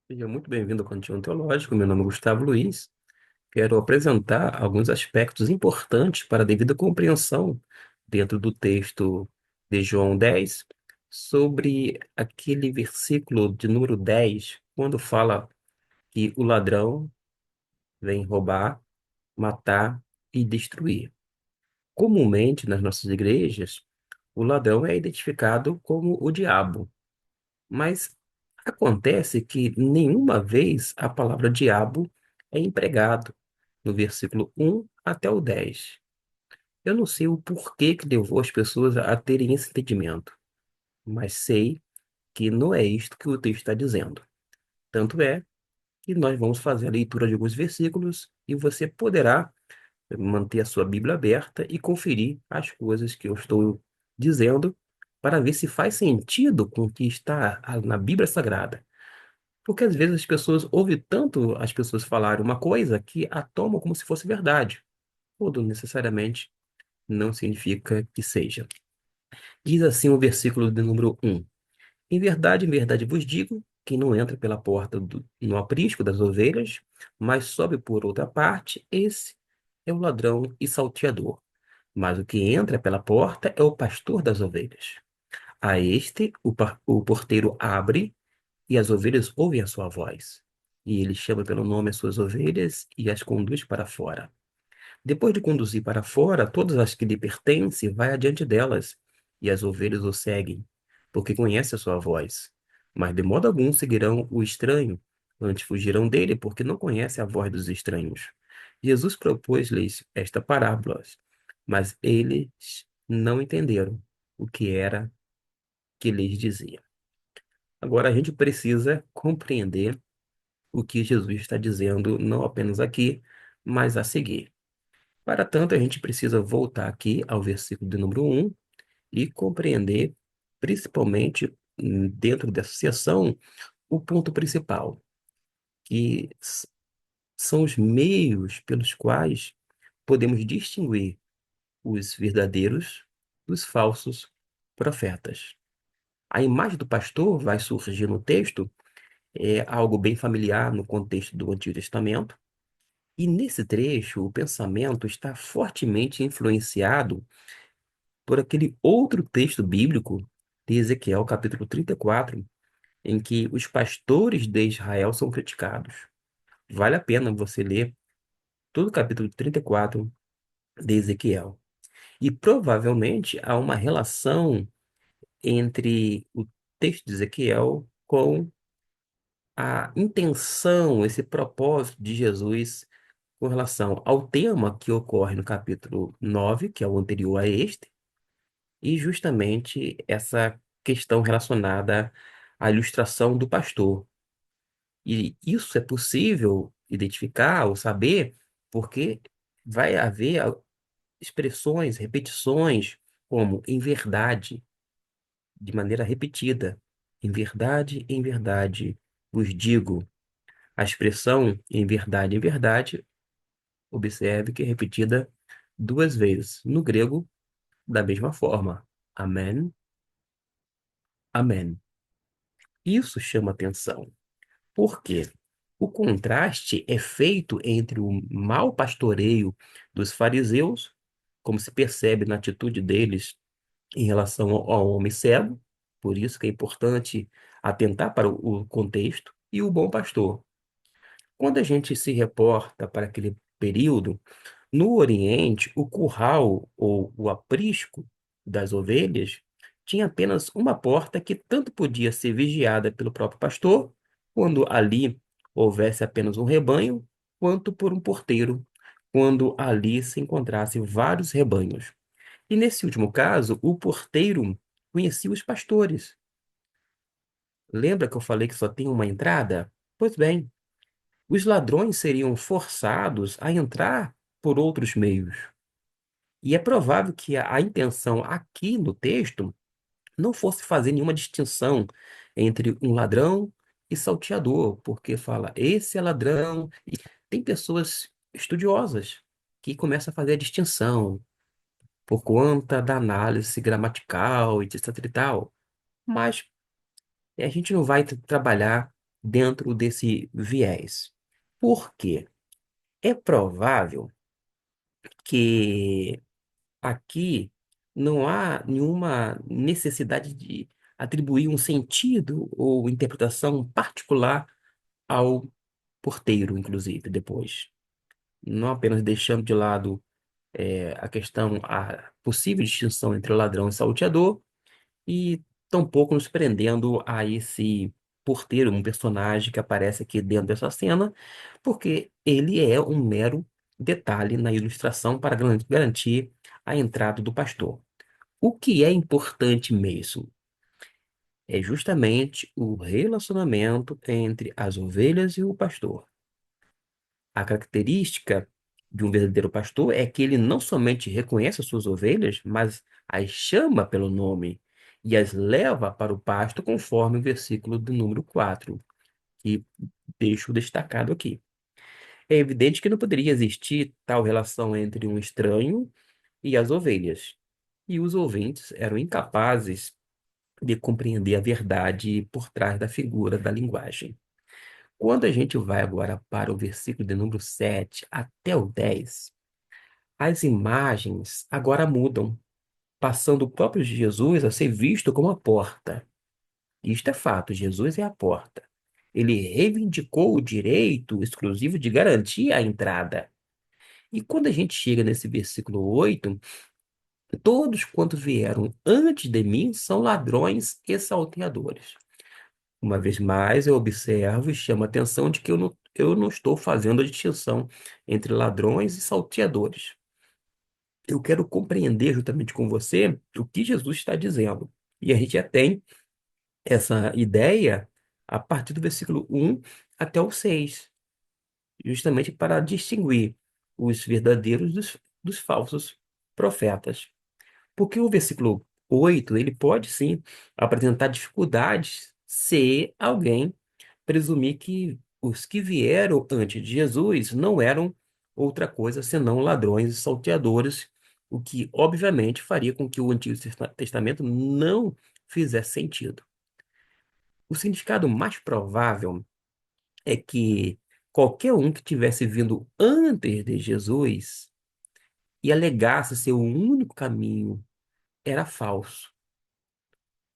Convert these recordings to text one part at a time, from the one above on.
Seja muito bem-vindo ao Cantinho Teológico. Meu nome é Gustavo Luiz. Quero apresentar alguns aspectos importantes para a devida compreensão dentro do texto de João 10, sobre aquele versículo de número 10, quando fala que o ladrão vem roubar, matar e destruir. Comumente, nas nossas igrejas, o ladrão é identificado como o diabo. Mas acontece que nenhuma vez a palavra diabo é empregado no versículo 1 até o 10. Eu não sei o porquê que levou as pessoas a terem esse entendimento, mas sei que não é isto que o texto está dizendo. Tanto é que nós vamos fazer a leitura de alguns versículos e você poderá manter a sua Bíblia aberta e conferir as coisas que eu estou dizendo para ver se faz sentido com o que está na Bíblia Sagrada. Porque às vezes as pessoas ouvem tanto as pessoas falarem uma coisa que a tomam como se fosse verdade, quando necessariamente não significa que seja. Diz assim o versículo de número 1: em verdade vos digo, quem não entra pela porta no aprisco das ovelhas, mas sobe por outra parte, esse é o ladrão e salteador. Mas o que entra pela porta é o pastor das ovelhas. A este o porteiro abre, e as ovelhas ouvem a sua voz. E ele chama pelo nome as suas ovelhas e as conduz para fora. Depois de conduzir para fora todas as que lhe pertencem, vai adiante delas, e as ovelhas o seguem, porque conhece a sua voz. Mas de modo algum seguirão o estranho, antes fugirão dele, porque não conhece a voz dos estranhos. Jesus propôs-lhes esta parábola, mas eles não entenderam o que era que lhes dizia. Agora a gente precisa compreender o que Jesus está dizendo, não apenas aqui, mas a seguir. Para tanto, a gente precisa voltar aqui ao versículo de número 1 e compreender, principalmente dentro dessa seção, o ponto principal, que são os meios pelos quais podemos distinguir os verdadeiros dos falsos profetas. A imagem do pastor vai surgir no texto, é algo bem familiar no contexto do Antigo Testamento. E nesse trecho, o pensamento está fortemente influenciado por aquele outro texto bíblico de Ezequiel, capítulo 34, em que os pastores de Israel são criticados. Vale a pena você ler todo o capítulo 34 de Ezequiel. E provavelmente há uma relação entre o texto de Ezequiel com a intenção, esse propósito de Jesus com relação ao tema que ocorre no capítulo 9, que é o anterior a este, e justamente essa questão relacionada à ilustração do pastor. E isso é possível identificar ou saber porque vai haver expressões, repetições, como em verdade, de maneira repetida. Em verdade, vos digo. A expressão em verdade, observe que é repetida duas vezes. No grego, da mesma forma. Amém, amém. Isso chama atenção. Por quê? O contraste é feito entre o mau pastoreio dos fariseus, como se percebe na atitude deles em relação ao homem cego, por isso que é importante atentar para o contexto, e o bom pastor. Quando a gente se reporta para aquele período, no Oriente, o curral ou o aprisco das ovelhas tinha apenas uma porta que tanto podia ser vigiada pelo próprio pastor, quando ali houvesse apenas um rebanho, quanto por um porteiro, quando ali se encontrassem vários rebanhos. E nesse último caso, o porteiro conhecia os pastores. Lembra que eu falei que só tem uma entrada? Pois bem, os ladrões seriam forçados a entrar por outros meios. E é provável que a intenção aqui no texto não fosse fazer nenhuma distinção entre um ladrão e salteador, porque fala, esse é ladrão. E tem pessoas estudiosas que começam a fazer a distinção por conta da análise gramatical e etc e tal. Mas a gente não vai trabalhar dentro desse viés. Por quê? É provável que aqui não há nenhuma necessidade de atribuir um sentido ou interpretação particular ao porteiro, inclusive, depois. Não apenas deixando de lado a possível distinção entre ladrão e salteador, e tampouco nos prendendo a esse porteiro, um personagem que aparece aqui dentro dessa cena, porque ele é um mero detalhe na ilustração para garantir a entrada do pastor. O que é importante mesmo é justamente o relacionamento entre as ovelhas e o pastor. A característica de um verdadeiro pastor é que ele não somente reconhece as suas ovelhas, mas as chama pelo nome e as leva para o pasto, conforme o versículo do número 4, que deixo destacado aqui. É evidente que não poderia existir tal relação entre um estranho e as ovelhas, e os ouvintes eram incapazes de compreender a verdade por trás da figura da linguagem. Quando a gente vai agora para o versículo de número 7 até o 10, as imagens agora mudam, passando o próprio Jesus a ser visto como a porta. Isto é fato, Jesus é a porta. Ele reivindicou o direito exclusivo de garantir a entrada. E quando a gente chega nesse versículo 8, todos quantos vieram antes de mim são ladrões e salteadores. Uma vez mais, eu observo e chamo a atenção de que eu não estou fazendo a distinção entre ladrões e salteadores. Eu quero compreender juntamente com você o que Jesus está dizendo. E a gente já tem essa ideia a partir do versículo 1 até o 6, justamente para distinguir os verdadeiros dos falsos profetas. Porque o versículo 8 ele pode sim apresentar dificuldades se alguém presumir que os que vieram antes de Jesus não eram outra coisa senão ladrões e salteadores, o que obviamente faria com que o Antigo Testamento não fizesse sentido. O significado mais provável é que qualquer um que tivesse vindo antes de Jesus e alegasse ser o único caminho era falso,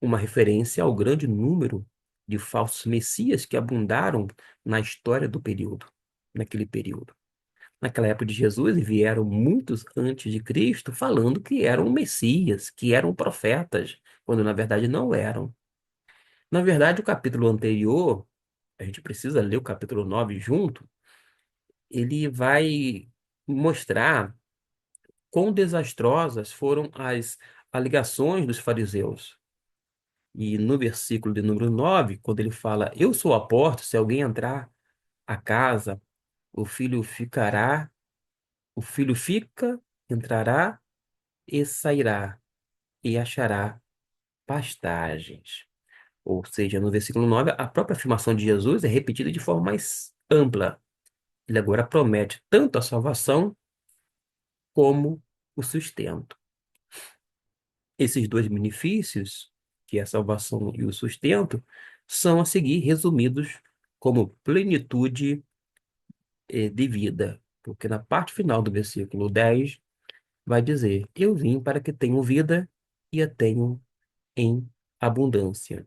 uma referência ao grande número de falsos messias que abundaram na história do período, naquele período. Naquela época de Jesus vieram muitos antes de Cristo falando que eram messias, que eram profetas, quando na verdade não eram. Na verdade, o capítulo anterior, a gente precisa ler o capítulo 9 junto, ele vai mostrar quão desastrosas foram as alegações dos fariseus. E no versículo de número 9, quando ele fala, eu sou a porta, se alguém entrar a casa, o filho ficará, o filho fica, entrará e sairá e achará pastagens. Ou seja, no versículo 9, a própria afirmação de Jesus é repetida de forma mais ampla. Ele agora promete tanto a salvação como o sustento. Esses dois benefícios, que é a salvação e o sustento, são a seguir resumidos como plenitude de vida. Porque na parte final do versículo 10 vai dizer: eu vim para que tenham vida e a tenham em abundância.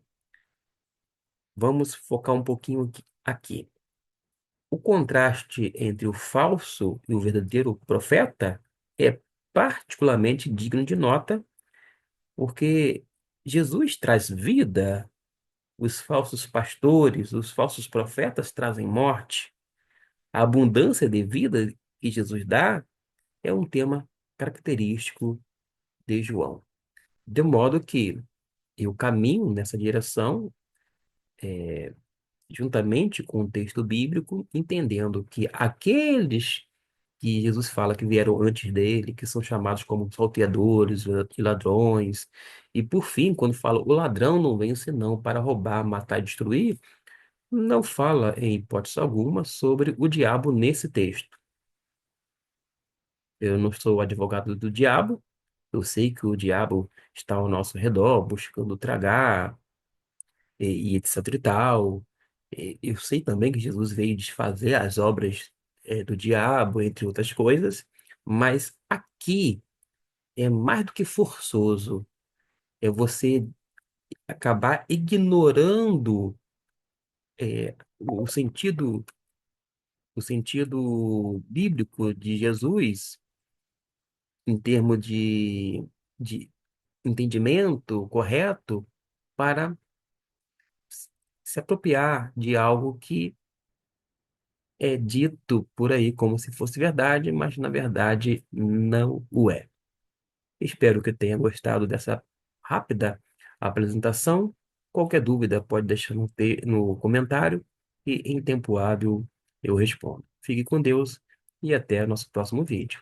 Vamos focar um pouquinho aqui. O contraste entre o falso e o verdadeiro profeta é particularmente digno de nota, porque Jesus traz vida, os falsos pastores, os falsos profetas trazem morte. A abundância de vida que Jesus dá é um tema característico de João. De modo que eu caminho nessa direção, juntamente com o texto bíblico, entendendo que aqueles que Jesus fala que vieram antes dele, que são chamados como salteadores e ladrões, e por fim, quando fala o ladrão não vem senão para roubar, matar e destruir, não fala em hipótese alguma sobre o diabo nesse texto. Eu não sou advogado do diabo, eu sei que o diabo está ao nosso redor, buscando tragar, e etc e tal. Eu sei também que Jesus veio desfazer as obras, do diabo, entre outras coisas, mas aqui é mais do que forçoso. É você acabar ignorando, o sentido bíblico de Jesus em termos de entendimento correto para se apropriar de algo que é dito por aí como se fosse verdade, mas na verdade não o é. Espero que tenha gostado dessa rápida apresentação. Qualquer dúvida pode deixar no comentário e em tempo hábil eu respondo. Fique com Deus e até nosso próximo vídeo.